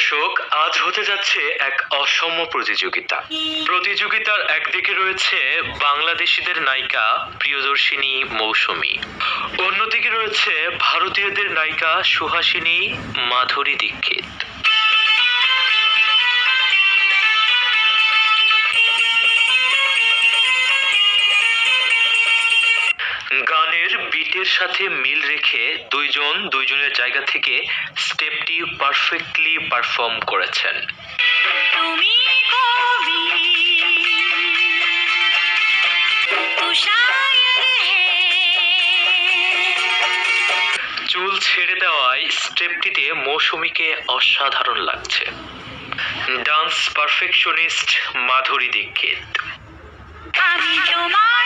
দর্শক, আজ হতে যাচ্ছে এক অসম প্রতিযোগিতা। প্রতিযোগিতার একদিকে রয়েছে বাংলাদেশিদের নায়িকা প্রিয়দর্শিনী মৌসুমী, অন্যদিকে রয়েছে ভারতীয়দের নায়িকা সুহাসিনী মাধুরী দীক্ষিত। গানের বিটের সাথে মিল রেখে দুইজনের জায়গা থেকে স্টেপটি পারফেক্টলি পারফর্ম করেছেন। তুমি কবি তু শায়ের হে। চুল ছেড়ে দেওয়ায় স্টেপটিতে মৌসুমীকে অসাধারণ লাগছে। Dance perfectionist Madhuri Dixit. আমি তোমার